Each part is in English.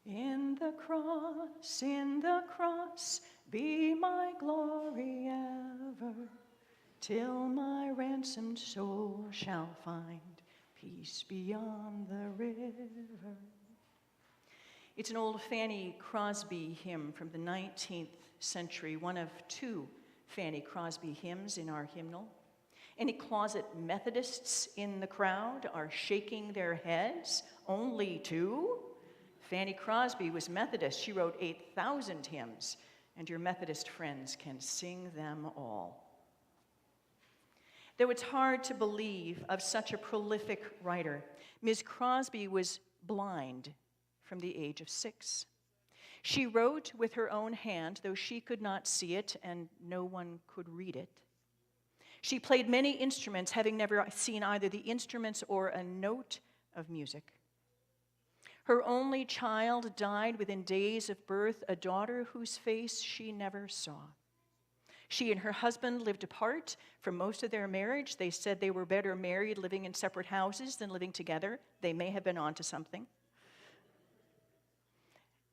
In the cross, be my glory ever, till my ransomed soul shall find peace beyond the river. It's an old Fanny Crosby hymn from the 19th century, one of two Fanny Crosby hymns in our hymnal. Any closet Methodists in the crowd are shaking their heads. Only two? Fanny Crosby was Methodist. She wrote 8,000 hymns, and your Methodist friends can sing them all. Though it's hard to believe of such a prolific writer, Ms. Crosby was blind from the age of 6. She wrote with her own hand, though she could not see it and no one could read it. She played many instruments, having never seen either the instruments or a note of music. Her only child died within days of birth, a daughter whose face she never saw. She and her husband lived apart for most of their marriage. They said they were better married, living in separate houses, than living together. They may have been onto something.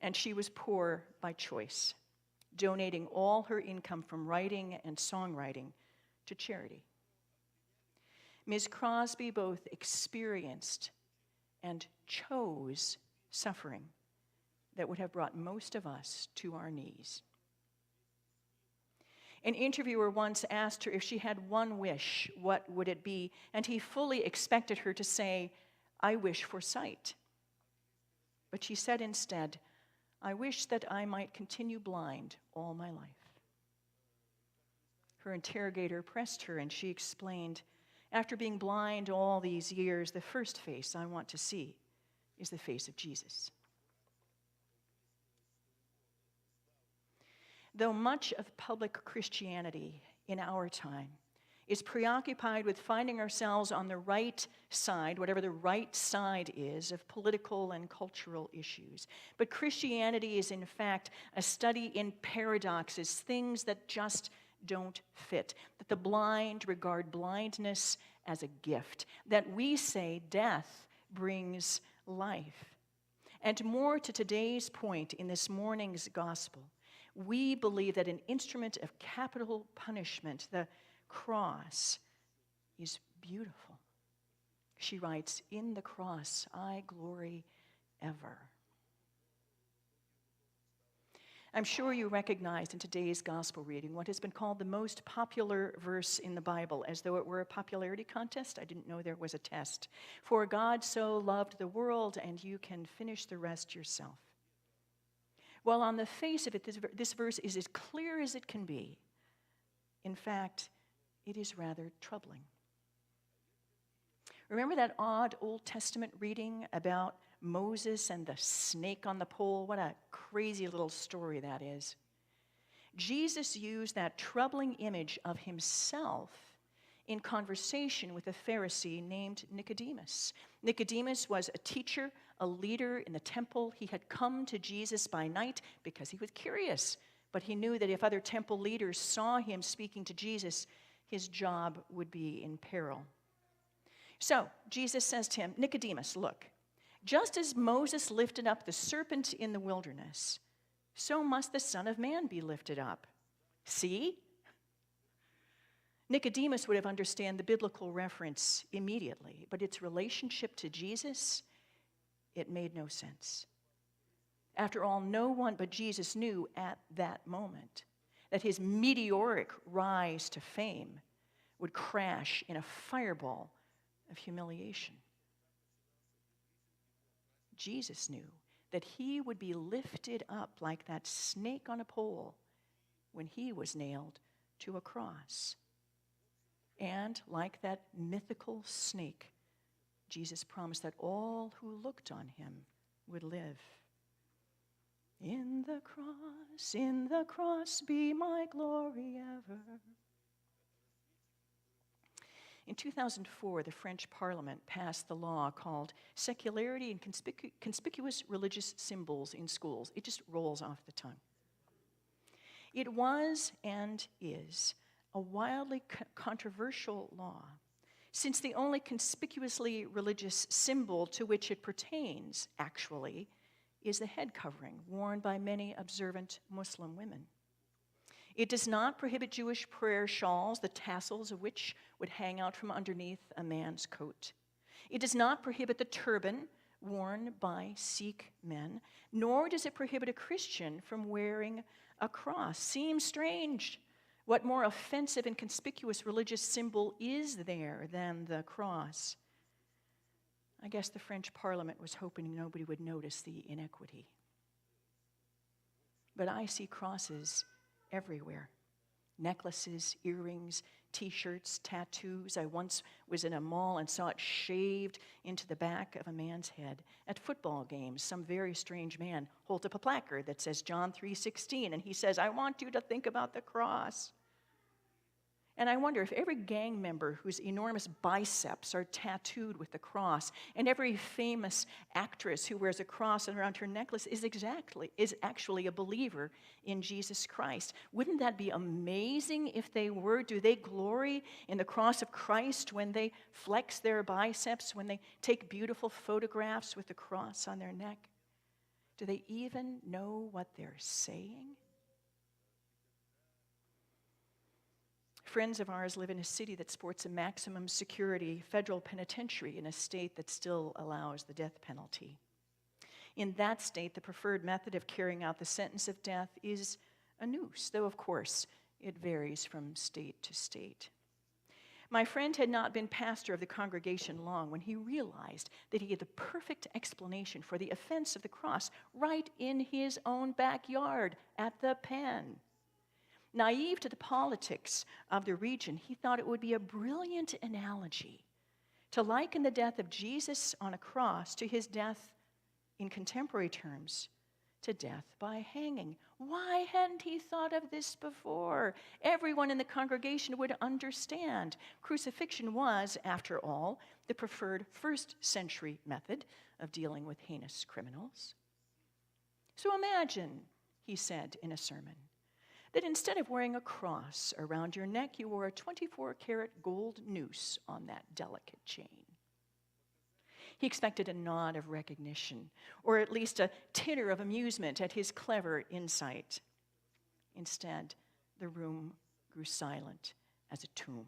And she was poor by choice, donating all her income from writing and songwriting to charity. Ms. Crosby both experienced and chose suffering that would have brought most of us to our knees. An interviewer once asked her if she had one wish, what would it be? And he fully expected her to say, "I wish for sight." But she said instead, "I wish that I might continue blind all my life." Her interrogator pressed her and she explained, "After being blind all these years, the first face I want to see is the face of Jesus." Though much of public Christianity in our time is preoccupied with finding ourselves on the right side, whatever the right side is, of political and cultural issues, but Christianity is in fact a study in paradoxes, things that just don't fit, that the blind regard blindness as a gift, that we say death brings life. And more to today's point in this morning's gospel, we believe that an instrument of capital punishment, the cross, is beautiful. She writes, "In the cross I glory ever." I'm sure you recognized in today's gospel reading what has been called the most popular verse in the Bible, as though it were a popularity contest. I didn't know there was a test. "For God so loved the world," and you can finish the rest yourself. Well, on the face of it, this verse is as clear as it can be. In fact, it is rather troubling. Remember that odd Old Testament reading about Moses and the snake on the pole? What a crazy little story that is. Jesus used that troubling image of himself in conversation with a Pharisee named Nicodemus. Nicodemus was a teacher, a leader in the temple. He had come to Jesus by night because he was curious, but he knew that if other temple leaders saw him speaking to Jesus, his job would be in peril. So Jesus says to him, "Nicodemus, look, just as Moses lifted up the serpent in the wilderness, so must the Son of Man be lifted up." See? Nicodemus would have understood the biblical reference immediately, but its relationship to Jesus, it made no sense. After all, no one but Jesus knew at that moment that his meteoric rise to fame would crash in a fireball of humiliation. Jesus knew that he would be lifted up like that snake on a pole when he was nailed to a cross. And like that mythical snake, Jesus promised that all who looked on him would live. In the cross, be my glory ever." In 2004, the French Parliament passed the law called Secularity and Conspicuous Religious Symbols in Schools. It just rolls off the tongue. It was and is a wildly controversial law, since the only conspicuously religious symbol to which it pertains, actually, is the head covering worn by many observant Muslim women. It does not prohibit Jewish prayer shawls, the tassels of which would hang out from underneath a man's coat. It does not prohibit the turban worn by Sikh men, nor does it prohibit a Christian from wearing a cross. Seems strange. What more offensive and conspicuous religious symbol is there than the cross? I guess the French Parliament was hoping nobody would notice the inequity. But I see crosses everywhere. Necklaces, earrings, T-shirts, tattoos. I once was in a mall and saw it shaved into the back of a man's head. At football games, some very strange man holds up a placard that says John 3:16, and he says, I want you to think about the cross. And I wonder if every gang member whose enormous biceps are tattooed with the cross, and every famous actress who wears a cross around her necklace is actually a believer in Jesus Christ. Wouldn't that be amazing if they were? Do they glory in the cross of Christ when they flex their biceps, when they take beautiful photographs with the cross on their neck? Do they even know what they're saying? Friends of ours live in a city that sports a maximum security federal penitentiary in a state that still allows the death penalty. In that state, the preferred method of carrying out the sentence of death is a noose, though of course it varies from state to state. My friend had not been pastor of the congregation long when he realized that he had the perfect explanation for the offense of the cross right in his own backyard at the pen. Naive to the politics of the region, he thought it would be a brilliant analogy to liken the death of Jesus on a cross to his death, in contemporary terms, to death by hanging. Why hadn't he thought of this before? Everyone in the congregation would understand. Crucifixion was, after all, the preferred first-century method of dealing with heinous criminals. So imagine, he said in a sermon, that instead of wearing a cross around your neck, you wore a 24-karat gold noose on that delicate chain. He expected a nod of recognition, or at least a titter of amusement at his clever insight. Instead, the room grew silent as a tomb.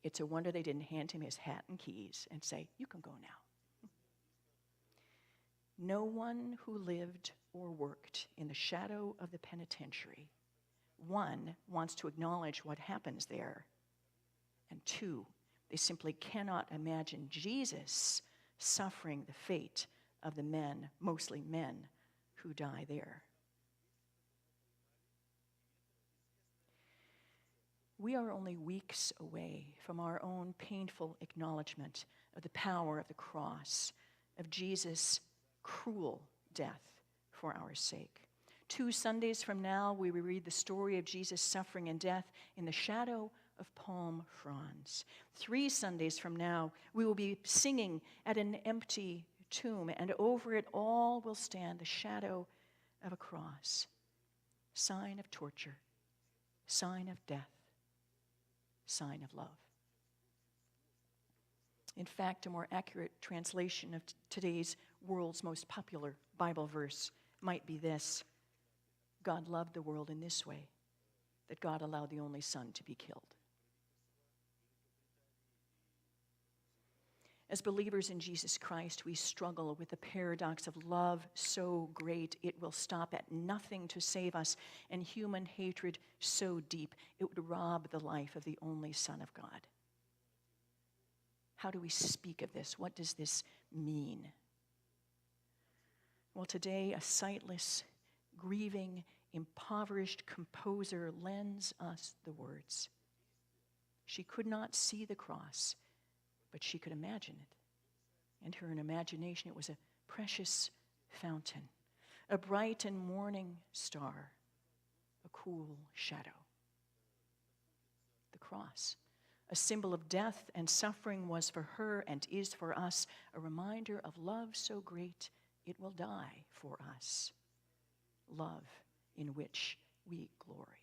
It's a wonder they didn't hand him his hat and keys and say, "You can go now." No one who lived or worked in the shadow of the penitentiary, one, wants to acknowledge what happens there, and two, they simply cannot imagine Jesus suffering the fate of the men, mostly men, who die there. We are only weeks away from our own painful acknowledgement of the power of the cross, of Jesus' cruel death for our sake. 2 Sundays from now, we will read the story of Jesus' suffering and death in the shadow of palm fronds. 3 Sundays from now, we will be singing at an empty tomb, and over it all will stand the shadow of a cross, sign of torture, sign of death, sign of love. In fact, a more accurate translation of today's world's most popular Bible verse might be this: God loved the world in this way, that God allowed the only Son to be killed. As believers in Jesus Christ, we struggle with the paradox of love so great it will stop at nothing to save us, and human hatred so deep it would rob the life of the only Son of God. How do we speak of this? What does this mean? Well, today, a sightless, grieving, impoverished composer lends us the words. She could not see the cross, but she could imagine it. And her imagination, it was a precious fountain, a bright and morning star, a cool shadow. The cross, a symbol of death and suffering, was for her and is for us a reminder of love so great it will die for us, love in which we glory.